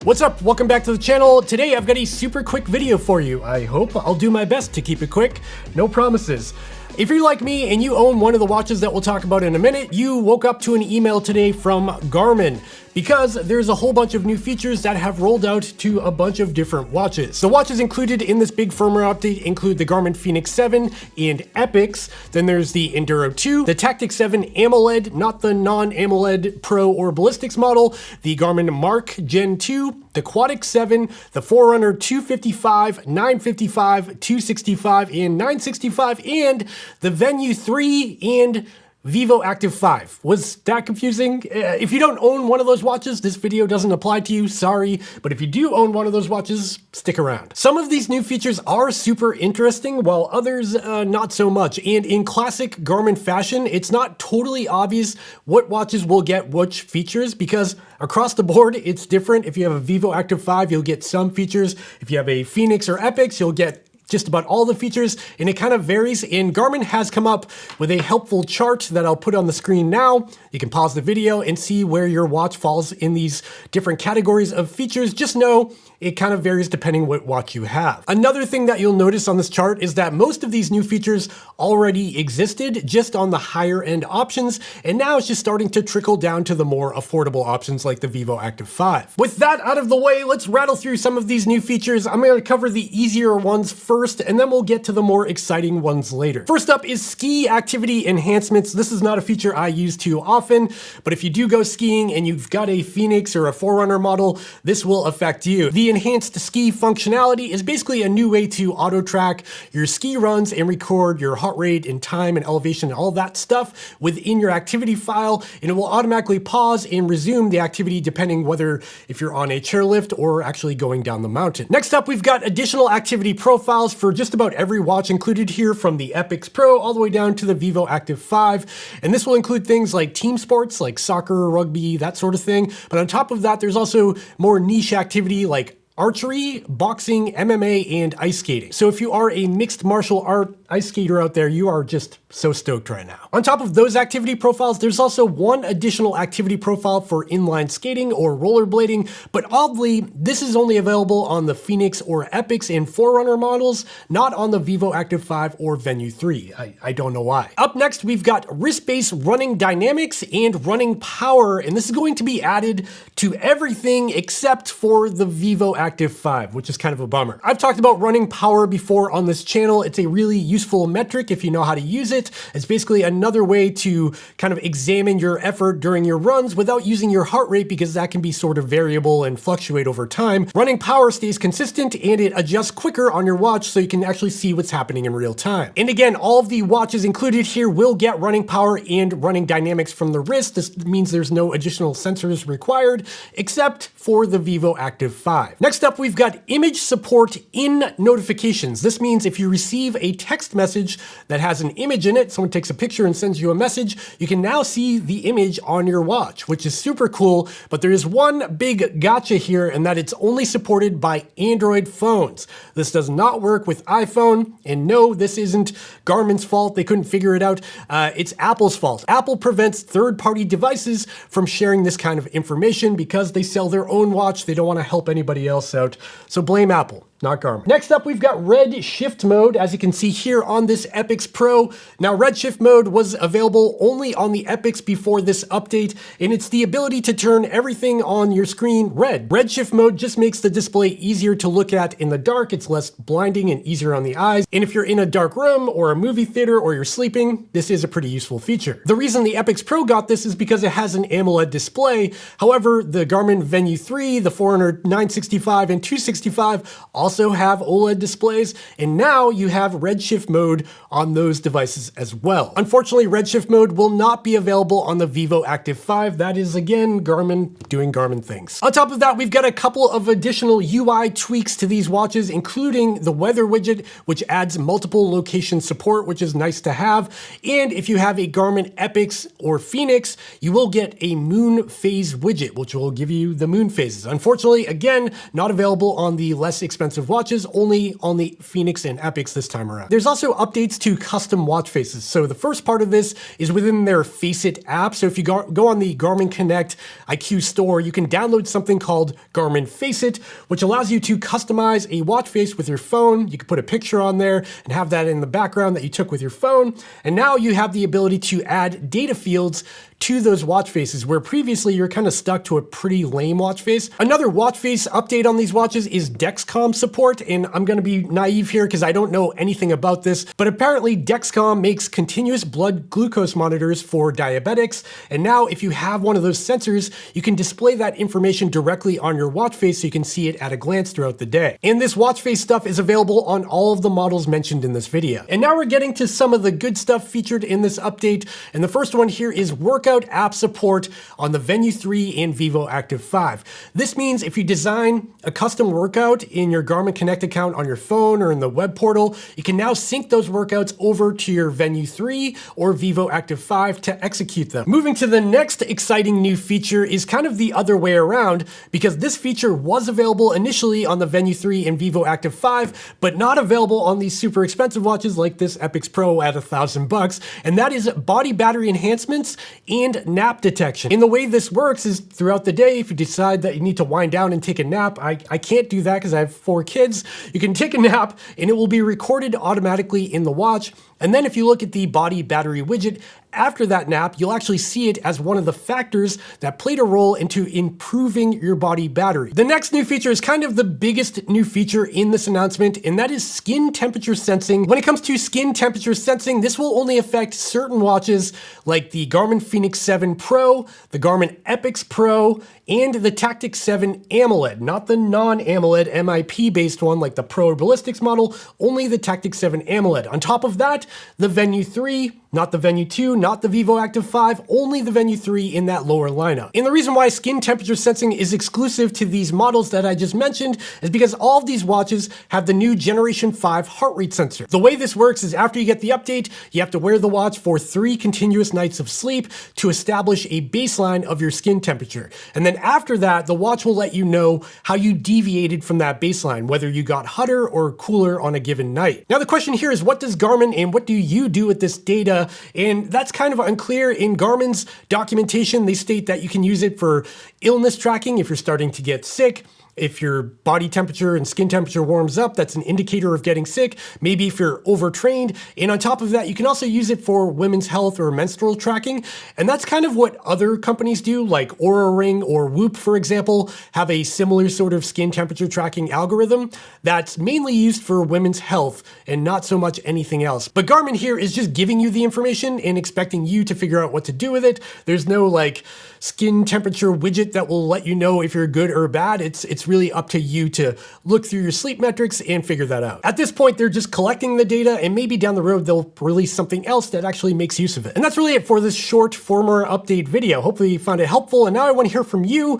What's up? Welcome back to the channel. Today I've got a super quick video for you. I hope I'll do my best to keep it quick. No promises. If you're like me and you own one of the watches that we'll talk about in a minute, you woke up to an email today from Garmin because there's a whole bunch of new features that have rolled out to a bunch of different watches. The watches included in this big firmware update include the Garmin Fenix 7 and Epix. Then there's the Enduro 2, the Tactix 7 AMOLED, not the non-AMOLED Pro or Ballistics model, the Garmin Mark Gen 2, the Quadix 7, the Forerunner 255, 955, 265, and 965, and the Venu 3 and Vivoactive 5. Was that confusing? If you don't own one of those watches, this video doesn't apply to you, sorry. But if you do own one of those watches, stick around. Some of these new features are super interesting, while others not so much. And in classic Garmin fashion, it's not totally obvious what watches will get which features because across the board, it's different. If you have a Vivoactive 5, you'll get some features. If you have a Fenix or Epix, you'll get just about all the features, and it kind of varies. And Garmin has come up with a helpful chart that I'll put on the screen now. You can pause the video and see where your watch falls in these different categories of features. Just know it kind of varies depending what watch you have. Another thing that you'll notice on this chart is that most of these new features already existed just on the higher end options, and now it's just starting to trickle down to the more affordable options like the Vivoactive 5. With that out of the way, let's rattle through some of these new features. I'm going to cover the easier ones first, and then we'll get to the more exciting ones later. First up is ski activity enhancements. This is not a feature I use too often, but if you do go skiing and you've got a Fenix or a Forerunner model, this will affect you. The enhanced ski functionality is basically a new way to auto track your ski runs and record your heart rate and time and elevation and all that stuff within your activity file, and it will automatically pause and resume the activity depending whether if you're on a chairlift or actually going down the mountain. Next up, we've got additional activity profiles for just about every watch included here, from the Epix Pro all the way down to the Vivoactive 5, and this will include things like team sports like soccer, rugby, that sort of thing. But on top of that, there's also more niche activity like archery, boxing, MMA, and ice skating. So if you are a mixed martial art ice skater out there, you are just so stoked right now. On top of those activity profiles, there's also one additional activity profile for inline skating or rollerblading, but oddly, this is only available on the Fenix or Epix and Forerunner models, not on the Vivoactive 5 or Venu 3. I don't know why. Up next, we've got wrist-based running dynamics and running power, and this is going to be added to everything except for the Vivoactive 5, which is kind of a bummer. I've talked about running power before on this channel. It's a really useful metric if you know how to use it. It's basically another way to kind of examine your effort during your runs without using your heart rate, because that can be sort of variable and fluctuate over time. Running power stays consistent and it adjusts quicker on your watch so you can actually see what's happening in real time. And again, all of the watches included here will get running power and running dynamics from the wrist. This means there's no additional sensors required except for the Vivoactive 5. Next up, we've got image support in notifications. This means if you receive a text message that has an image in it, someone takes a picture and sends you a message, you can now see the image on your watch, which is super cool. But there is one big gotcha here, and that it's only supported by Android phones. This does not work with iPhone, and no, this isn't Garmin's fault. They couldn't figure it out. It's Apple's fault. Apple prevents third-party devices from sharing this kind of information because they sell their own watch. They don't want to help anybody else out. So blame Apple, not Garmin. Next up, we've got red shift mode, as you can see here on this Epix Pro. Now, red shift mode was available only on the Epix before this update, and it's the ability to turn everything on your screen red. Red shift mode just makes the display easier to look at in the dark. It's less blinding and easier on the eyes. And if you're in a dark room or a movie theater or you're sleeping, this is a pretty useful feature. The reason the Epix Pro got this is because it has an AMOLED display. However, the Garmin Venu 3, the Forerunner 965 and 265 also have OLED displays, and now you have redshift mode on those devices as well. Unfortunately, redshift mode will not be available on the Vivoactive 5. That is, again, Garmin doing Garmin things. On top of that, we've got a couple of additional UI tweaks to these watches, including the weather widget, which adds multiple location support, which is nice to have. And if you have a Garmin Epix or Fenix, you will get a moon phase widget, which will give you the moon phases. Unfortunately, again, not available on the less expensive expensive watches, only on the Fenix and Epix this time around. There's also updates to custom watch faces. So the first part of this is within their FaceIt app. So if you go on the Garmin Connect IQ store, you can download something called Garmin FaceIt, which allows you to customize a watch face with your phone. You can put a picture on there and have that in the background that you took with your phone. And now you have the ability to add data fields to those watch faces, where previously you're kind of stuck to a pretty lame watch face. Another watch face update on these watches is DexCom support, and I'm gonna be naive here because I don't know anything about this, but apparently DexCom makes continuous blood glucose monitors for diabetics, and now if you have one of those sensors, you can display that information directly on your watch face so you can see it at a glance throughout the day. And this watch face stuff is available on all of the models mentioned in this video. And now we're getting to some of the good stuff featured in this update, and the first one here is workout app support on the Venu 3 and Vivoactive 5. This means if you design a custom workout in your Garmin Connect account on your phone or in the web portal, you can now sync those workouts over to your Venu 3 or Vivoactive 5 to execute them. Moving to the next exciting new feature is kind of the other way around, because this feature was available initially on the Venu 3 and Vivoactive 5, but not available on these super expensive watches like this Epix Pro at $1,000, and that is body battery enhancements and nap detection. And the way this works is throughout the day, if you decide that you need to wind down and take a nap, I can't do that because I have 4 kids, you can take a nap and it will be recorded automatically in the watch. And then if you look at the body battery widget after that nap, you'll actually see it as one of the factors that played a role into improving your body battery. The next new feature is kind of the biggest new feature in this announcement, and that is skin temperature sensing. When it comes to skin temperature sensing, this will only affect certain watches like the Garmin Fenix 7 Pro, the Garmin Epix Pro, and the Tactix 7 AMOLED, not the non-AMOLED MIP-based one like the Pro or Ballistics model, only the Tactix 7 AMOLED. On top of that, the Venu 3, not the Venu 2, not the Vivoactive 5, only the Venu 3 in that lower lineup. And the reason why skin temperature sensing is exclusive to these models that I just mentioned is because all of these watches have the new Generation 5 heart rate sensor. The way this works is after you get the update, you have to wear the watch for 3 continuous nights of sleep to establish a baseline of your skin temperature. And then after that, the watch will let you know how you deviated from that baseline, whether you got hotter or cooler on a given night. Now the question here is, what does Garmin and what do you do with this data? And that's kind of unclear. In Garmin's documentation, they state that you can use it for illness tracking if you're starting to get sick. If your body temperature and skin temperature warms up, that's an indicator of getting sick. Maybe if you're overtrained. And on top of that, you can also use it for women's health or menstrual tracking. And that's kind of what other companies do, like Oura Ring or Whoop, for example, have a similar sort of skin temperature tracking algorithm that's mainly used for women's health and not so much anything else. But Garmin here is just giving you the information and expecting you to figure out what to do with it. There's no like skin temperature widget that will let you know if you're good or bad. It's really up to you to look through your sleep metrics and figure that out. At this point, they're just collecting the data, and maybe down the road, they'll release something else that actually makes use of it. And that's really it for this short firmware update video. Hopefully you found it helpful, and now I want to hear from you.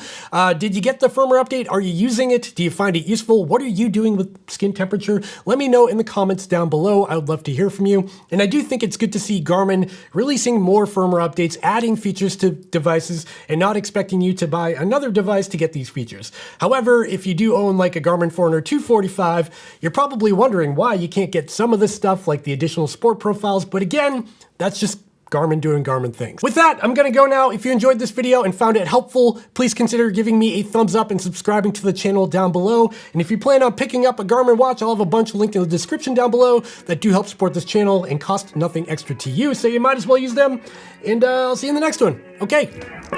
Did you get the firmware update? Are you using it? Do you find it useful? What are you doing with skin temperature? Let me know in the comments down below. I would love to hear from you. And I do think it's good to see Garmin releasing more firmware updates, adding features to devices, and not expecting you to buy another device to get these features. However, if you do own like a Garmin Forerunner 245, you're probably wondering why you can't get some of this stuff like the additional sport profiles, but again, that's just Garmin doing Garmin things. With that, I'm gonna go now. If you enjoyed this video and found it helpful, please consider giving me a thumbs up and subscribing to the channel down below. And if you plan on picking up a Garmin watch, I'll have a bunch linked in the description down below that do help support this channel and cost nothing extra to you, so you might as well use them. And I'll see you in the next one. Okay,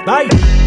bye.